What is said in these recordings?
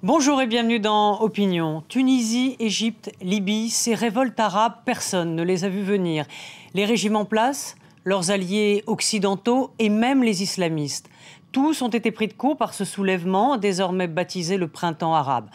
Bonjour et bienvenue dans Opinion. Tunisie, Égypte, Libye, ces révoltes arabes, personne ne les a vues venir. Les régimes en place, leurs alliés occidentaux et même les islamistes. Tous ont été pris de court par ce soulèvement, désormais baptisé le printemps arabe.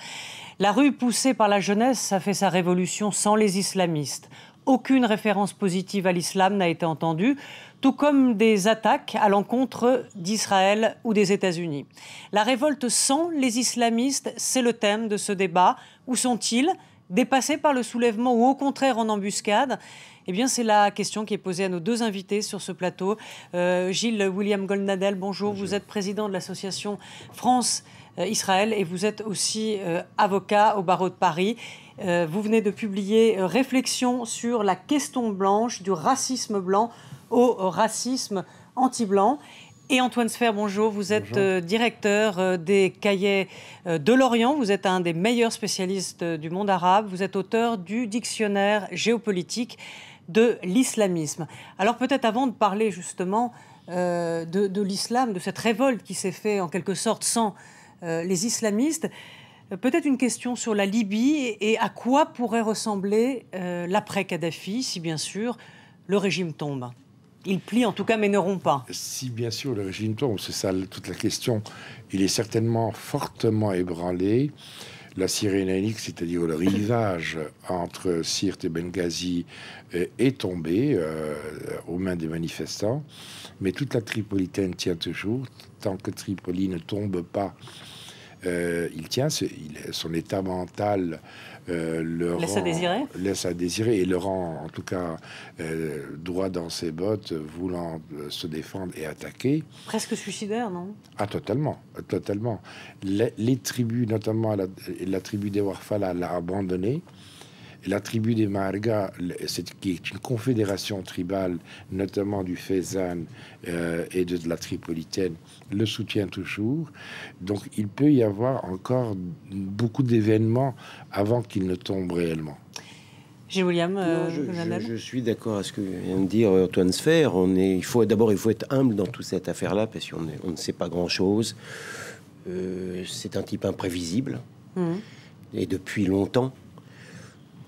La rue poussée par la jeunesse a fait sa révolution sans les islamistes. Aucune référence positive à l'islam n'a été entendue, tout comme des attaques à l'encontre d'Israël ou des États-Unis. La révolte sans les islamistes, c'est le thème de ce débat. Où sont-ils? Dépassés par le soulèvement ou au contraire en embuscade? Eh bien, c'est la question qui est posée à nos deux invités sur ce plateau. Gilles William Goldnadel, bonjour. Vous êtes président de l'association France-Israël et vous êtes aussi avocat au barreau de Paris. Vous venez de publier Réflexion sur la question blanche, du racisme blanc au racisme anti-blanc. Et Antoine Sfer, bonjour, vous êtes directeur des Cahiers de l'Orient, vous êtes un des meilleurs spécialistes du monde arabe, vous êtes auteur du dictionnaire géopolitique de l'islamisme. Alors peut-être avant de parler justement de l'islam, de cette révolte qui s'est faite en quelque sorte sans les islamistes, peut-être une question sur la Libye et à quoi pourrait ressembler l'après-Kadhafi si bien sûr le régime tombe. Il plie en tout cas, mais ne rompt pas. Si bien sûr le régime tombe, c'est ça toute la question. Il est certainement fortement ébranlé. La Cyrénaïque, c'est-à-dire le rivage entre Sirte et Benghazi, est tombé aux mains des manifestants. Mais toute la Tripolitaine tient toujours. Tant que Tripoli ne tombe pas, il tient. Son état mental laisse à désirer et le rend en tout cas droit dans ses bottes, voulant se défendre et attaquer. Presque suicidaire, non? Ah, totalement, totalement. Les tribus, notamment la tribu des Warfala, l'a abandonné. La tribu des Maharga, qui est une confédération tribale, notamment du Fezzan et de la Tripolitaine, le soutient toujours. Donc il peut y avoir encore beaucoup d'événements avant qu'il ne tombe réellement. Gilles William, je suis d'accord à ce que vient de dire Antoine Sfer. Il faut être humble dans toute cette affaire-là, parce qu'on ne sait pas grand-chose. C'est un type imprévisible, et depuis longtemps.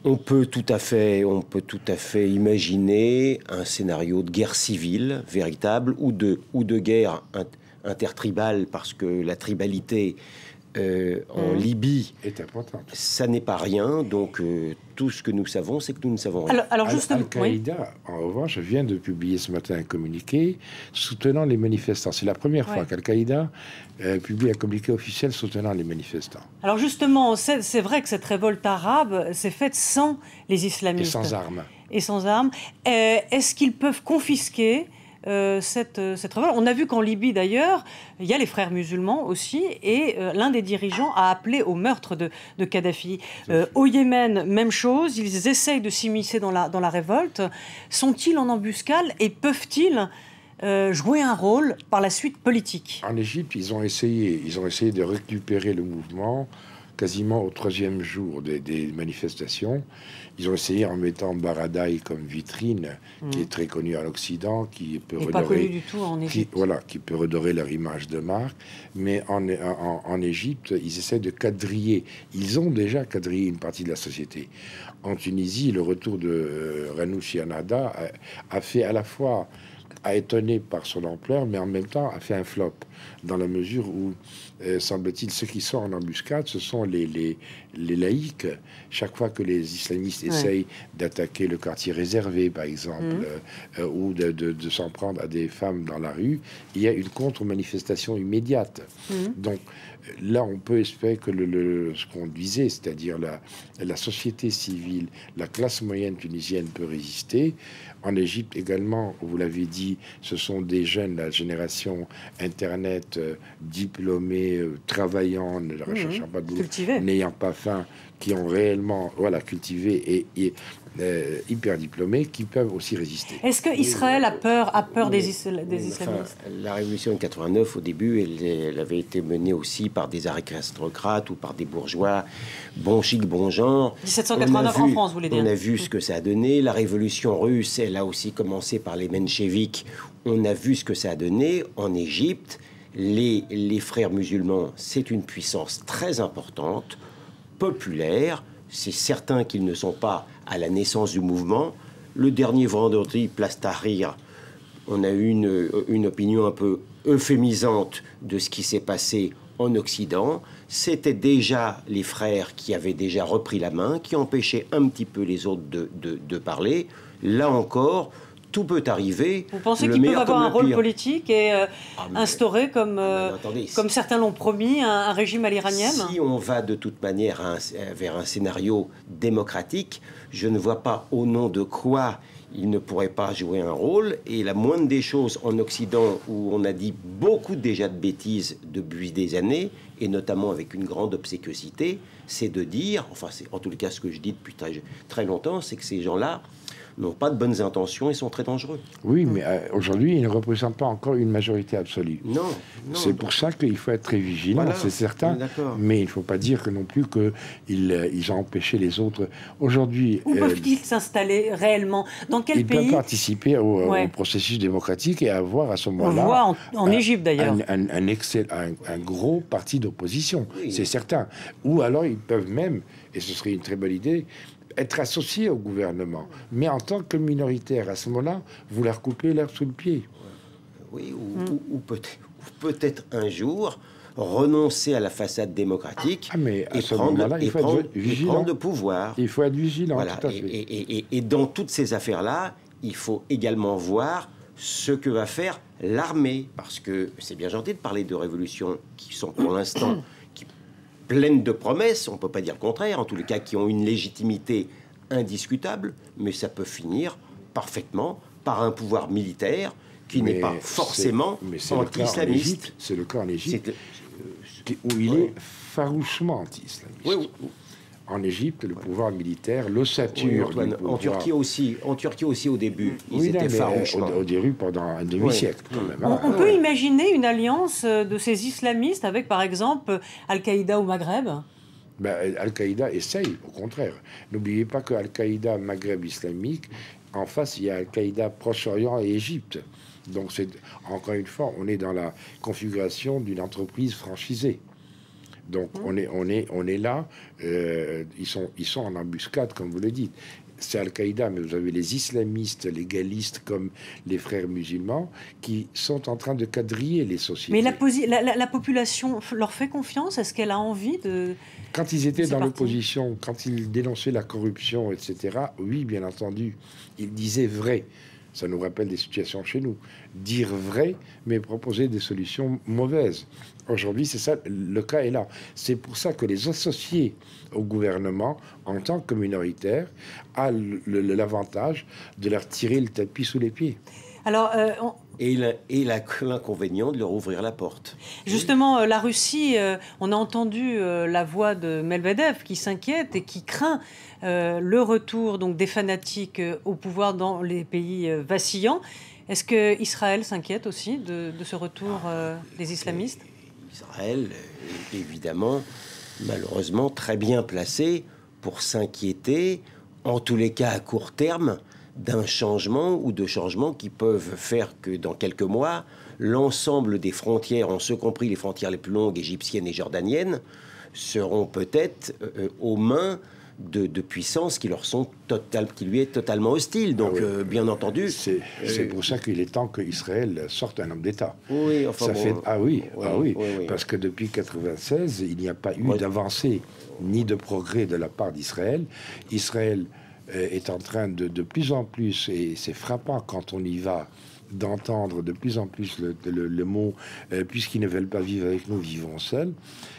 On peut tout à fait imaginer un scénario de guerre civile véritable ou de guerre intertribale, parce que la tribalité en Libye est importante. Ça n'est pas rien. Donc tout ce que nous savons, c'est que nous ne savons rien. Alors justement, Al-Qaïda, en revanche, vient de publier ce matin un communiqué soutenant les manifestants. C'est la première fois qu'Al-Qaïda publie un communiqué officiel soutenant les manifestants. Alors justement, c'est vrai que cette révolte arabe s'est faite sans les islamistes. Et sans armes. Et sans armes. Est-ce qu'ils peuvent confisquer cette révolte? On a vu qu'en Libye, d'ailleurs, il y a les frères musulmans aussi, et l'un des dirigeants a appelé au meurtre de Kadhafi. Au Yémen, même chose, ils essayent de s'immiscer dans la révolte. Sont-ils en embuscade et peuvent-ils jouer un rôle par la suite politique? En Égypte, ils ont essayé de récupérer le mouvement quasiment au 3e jour des manifestations. Ils ont essayé en mettant Baradei comme vitrine, qui est très connu à l'Occident, qui peut pas connu du tout en Égypte. Qui peut redorer leur image de marque. Mais en Égypte, ils essaient de quadriller. Ils ont déjà quadrillé une partie de la société. En Tunisie, le retour de Ranouchi Anada a fait à la fois étonné par son ampleur, mais en même temps a fait un flop, dans la mesure où, semble-t-il, ceux qui sont en embuscade, ce sont les laïcs. Chaque fois que les islamistes essayent d'attaquer le quartier réservé, par exemple, ou de s'en prendre à des femmes dans la rue, il y a une contre-manifestation immédiate. Donc là, on peut espérer que ce qu'on disait, c'est-à-dire la société civile, la classe moyenne tunisienne peut résister. En Égypte également, vous l'avez dit, ce sont des jeunes, la génération Internet, diplômés, travaillant, ne recherchant pas de boulot, n'ayant pas faim, qui ont réellement cultivé et hyper diplômés, qui peuvent aussi résister. Est-ce que Israël a peur des islamistes? La révolution de 89, au début, elle avait été menée aussi par des aristocrates ou par des bourgeois, bon chic, bon genre. 1789 en France, vous voulez dire? On a vu ce que ça a donné. La révolution russe, elle a aussi commencé par les mencheviks. On a vu ce que ça a donné en Égypte. Les frères musulmans, c'est une puissance très importante, populaire. C'est certain qu'ils ne sont pas à la naissance du mouvement. Le dernier vendredi, place Tahrir, on a eu une opinion un peu euphémisante de ce qui s'est passé en Occident. C'était déjà les frères qui avaient déjà repris la main, qui empêchaient un petit peu les autres de parler. Là encore, tout peut arriver. Vous pensez qu'ils peuvent avoir un rôle politique et instaurer, comme certains l'ont promis, un régime à l'iranienne? Si on va de toute manière vers un scénario démocratique, je ne vois pas au nom de quoi il ne pourrait pas jouer un rôle. Et la moindre des choses en Occident, où on a dit beaucoup déjà de bêtises depuis des années, et notamment avec une grande obséquiosité, c'est de dire, enfin c'est en tout cas ce que je dis depuis très longtemps, c'est que ces gens-là n'ont pas de bonnes intentions et sont très dangereux. Oui, mais aujourd'hui, ils ne représentent pas encore une majorité absolue. Non. C'est pour ça qu'il faut être très vigilant, voilà, c'est certain. Mais il ne faut pas dire que non plus qu'ils ont empêché les autres. Aujourd'hui... Où peuvent-ils s'installer réellement? Dans quel pays? Ils peuvent participer au processus démocratique et avoir à ce moment-là... On voit en Égypte, d'ailleurs. Un gros parti d'opposition, oui. C'est certain. Ou alors, ils peuvent même, et ce serait une très bonne idée, être associés au gouvernement, mais en tant que minoritaire. À ce moment-là, vous leur coupez l'herbe sous le pied. Oui, ou peut-être un jour renoncer à la façade démocratique et prendre le pouvoir. Il faut être vigilant. Voilà. Tout à fait. Et dans toutes ces affaires-là, il faut également voir ce que va faire l'armée, parce que c'est bien gentil de parler de révolutions qui sont pour l'instant pleines de promesses, on ne peut pas dire le contraire, en tous les cas qui ont une légitimité indiscutable, mais ça peut finir parfaitement par un pouvoir militaire qui n'est pas forcément anti-islamiste. C'est le cas en Égypte, où il est farouchement anti-islamiste. Oui. En Égypte, le pouvoir militaire, l'ossature... Oui, en Turquie aussi au début, ils étaient farouchement. Au début, pendant un demi-siècle, quand même. On peut imaginer une alliance de ces islamistes avec, par exemple, Al-Qaïda au Maghreb? Al-Qaïda essaye, au contraire. N'oubliez pas que Al-Qaïda, Maghreb islamique, en face, il y a Al-Qaïda, Proche-Orient et Égypte. Donc, encore une fois, on est dans la configuration d'une entreprise franchisée. Donc on est là, ils sont en embuscade, comme vous le dites. C'est Al-Qaïda, mais vous avez les islamistes, les galistes comme les frères musulmans qui sont en train de quadriller les sociétés. Mais la population leur fait confiance? Est-ce qu'elle a envie de... Quand ils étaient dans l'opposition, quand ils dénonçaient la corruption, etc., oui, bien entendu, ils disaient vrai. Ça nous rappelle des situations chez nous. Dire vrai, mais proposer des solutions mauvaises. Aujourd'hui, c'est ça, le cas est là. C'est pour ça que les associés au gouvernement, en tant que minoritaires, a l'avantage de leur tirer le tapis sous les pieds. Alors, Et l'inconvénient de leur ouvrir la porte. Justement, la Russie, on a entendu la voix de Medvedev qui s'inquiète et qui craint le retour donc, des fanatiques au pouvoir dans les pays vacillants. Est-ce que Israël s'inquiète aussi de ce retour des islamistes? Israël, évidemment, malheureusement, très bien placé pour s'inquiéter, en tous les cas à court terme, d'un changement ou de changements qui peuvent faire que dans quelques mois, l'ensemble des frontières, en ce compris les frontières les plus longues égyptiennes et jordaniennes, seront peut-être aux mains de puissances qui lui est totalement hostile. Donc, bien entendu... C'est pour ça qu'il est temps qu'Israël sorte un homme d'État. Oui, enfin oui. Parce que depuis 1996, il n'y a pas eu d'avancée ni de progrès de la part d'Israël. Israël est en train de plus en plus, et c'est frappant quand on y va, d'entendre de plus en plus le mot puisqu'ils ne veulent pas vivre avec nous, vivons seuls.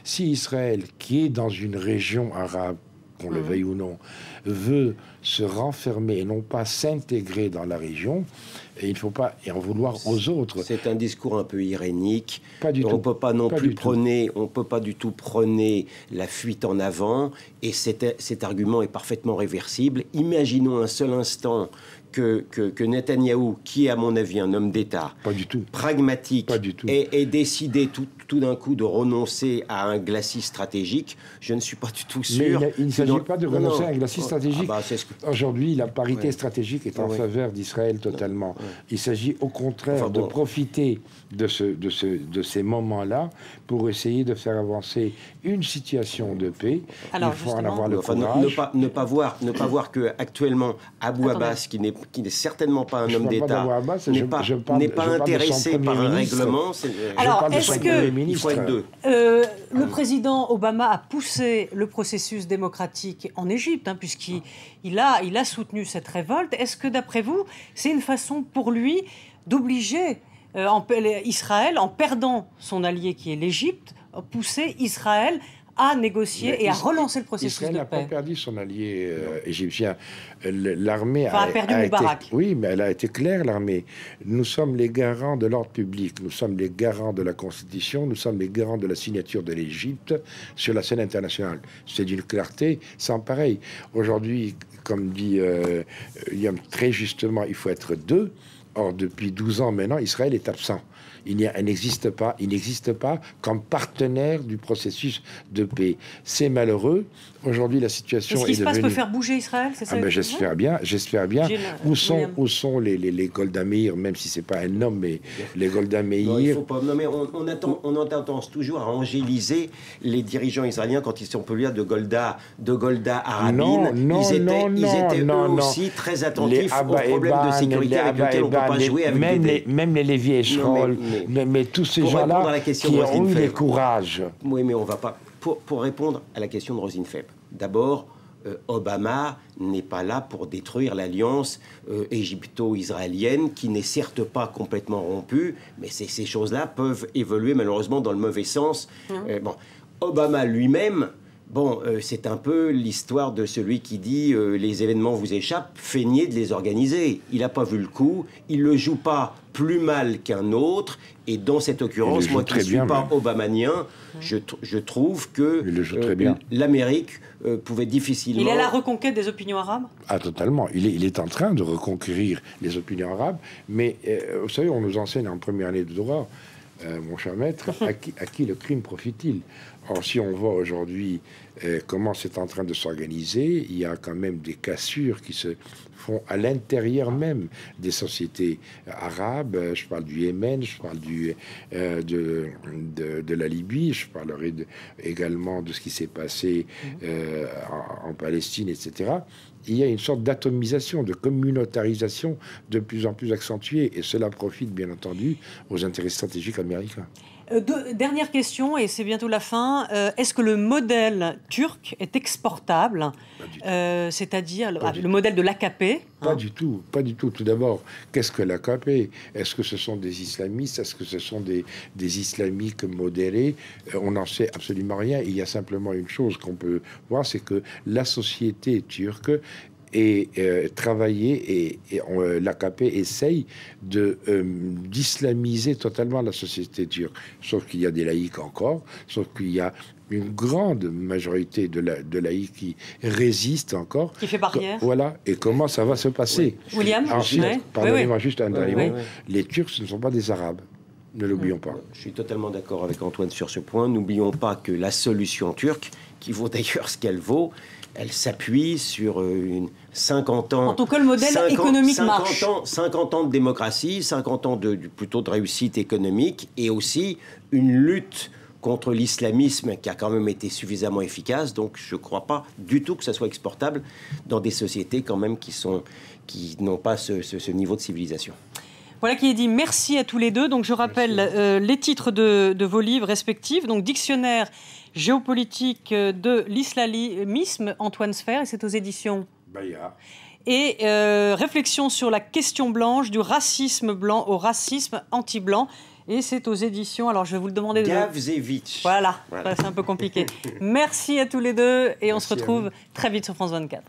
Si Israël, qui est dans une région arabe, qu'on le veuille ou non, veut se renfermer et non pas s'intégrer dans la région, et il ne faut pas en vouloir aux autres. C'est un discours un peu irénique. Pas du tout. On peut pas non plus on peut pas du tout prôner la fuite en avant, et cet argument est parfaitement réversible. Imaginons un seul instant que Netanyahou, qui est à mon avis un homme d'État, pas du tout, pragmatique, pas du tout, ait décidé tout d'un coup de renoncer à un glacis stratégique, je ne suis pas du tout sûr. Mais il ne s'agit pas de renoncer à un glacis stratégique. Aujourd'hui, la parité stratégique est en faveur d'Israël totalement. Il s'agit au contraire de profiter de ces moments-là pour essayer de faire avancer une situation de paix. Alors, il faut en avoir le courage. Ne pas voir que actuellement Abou Abbas, qui n'est certainement pas un homme d'État, n'est pas intéressé par un règlement. Alors, est-ce que il faut être deux. Le président Obama a poussé le processus démocratique en Égypte, puisqu'il a soutenu cette révolte. Est-ce que, d'après vous, c'est une façon pour lui d'obliger Israël, en perdant son allié qui est l'Égypte, pousser Israël à négocier et à relancer le processus Israël de n'a paix? pas perdu son allié égyptien. L'armée a perdu Moubarak. Oui, mais elle a été claire, l'armée. Nous sommes les garants de l'ordre public, nous sommes les garants de la Constitution, nous sommes les garants de la signature de l'Égypte sur la scène internationale. C'est d'une clarté sans pareil. Aujourd'hui, comme dit William très justement, il faut être deux. Or, depuis 12 ans maintenant, Israël est absent. Il n'existe pas comme partenaire du processus de paix. C'est malheureux. Aujourd'hui, la situation est devenue... Est-ce qu'il se passe peut faire bouger Israël, c'est ça? J'espère bien. Où sont les Golda Meir, même si c'est pas un homme, mais les Golda Meir? Non, il faut pas. Non, mais on a tendance toujours à angéliser les dirigeants israéliens quand ils sont populaires de Golda Arabine. Ils étaient eux aussi très attentifs aux problèmes de sécurité avec lesquels on ne peut pas jouer avec même les Lévi Eshkol, mais tous ces gens-là qui ont eu le courage. Oui, mais on va pas... Pour répondre à la question de Rosine Feb, d'abord, Obama n'est pas là pour détruire l'alliance égypto-israélienne, qui n'est certes pas complètement rompue, mais ces choses-là peuvent évoluer malheureusement dans le mauvais sens. Obama lui-même, c'est un peu l'histoire de celui qui dit les événements vous échappent, feignez de les organiser. Il n'a pas vu le coup, il le joue pas plus mal qu'un autre, et dans cette occurrence, moi qui ne suis pas obamanien, je trouve que l'Amérique pouvait difficilement... Il est à la reconquête des opinions arabes? Ah, totalement. Il est en train de reconquérir les opinions arabes, mais vous savez, on nous enseigne en première année de droit, mon cher maître, à qui le crime profite-t-il? Or, si on voit aujourd'hui comment c'est en train de s'organiser, il y a quand même des cassures qui se font à l'intérieur même des sociétés arabes. Je parle du Yémen, je parle de la Libye, je parlerai également de ce qui s'est passé en Palestine, etc. Il y a une sorte d'atomisation, de communautarisation de plus en plus accentuée, et cela profite bien entendu aux intérêts stratégiques américains. Dernière question, et c'est bientôt la fin. Est-ce que le modèle turc est exportable, c'est-à-dire le modèle de l'AKP? Pas du tout, pas du tout. Tout d'abord, qu'est-ce que l'AKP? Est-ce que ce sont des islamistes? Est-ce que ce sont des islamiques modérés? On n'en sait absolument rien. Il y a simplement une chose qu'on peut voir, c'est que la société turque et travailler, et l'AKP essaye d'islamiser totalement la société turque. Sauf qu'il y a des laïcs encore, sauf qu'il y a une grande majorité de laïcs qui résistent encore. Qui fait barrière. Voilà. Et comment ça va se passer? William, ensuite, pardonnez-moi juste un dernier mot. Les Turcs, ce ne sont pas des Arabes. Ne l'oublions pas. Je suis totalement d'accord avec Antoine sur ce point. N'oublions pas que la solution turque, qui vaut d'ailleurs ce qu'elle vaut, elle s'appuie sur 50 ans... En tout cas, le modèle économique marche. 50 ans de démocratie, 50 ans plutôt de réussite économique, et aussi une lutte contre l'islamisme qui a quand même été suffisamment efficace. Donc je ne crois pas du tout que ça soit exportable dans des sociétés quand même qui n'ont pas ce niveau de civilisation. Voilà qui est dit. Merci à tous les deux. Donc je rappelle les titres de vos livres respectifs. Donc Dictionnaire géopolitique de l'islamisme, Antoine Sfer, et c'est aux éditions Bayard. Et Réflexion sur la question blanche, du racisme blanc au racisme anti-blanc. Et c'est aux éditions, alors je vais vous le demander... Gavzevich. Voilà. C'est un peu compliqué. Merci à tous les deux et on se retrouve très vite sur France 24.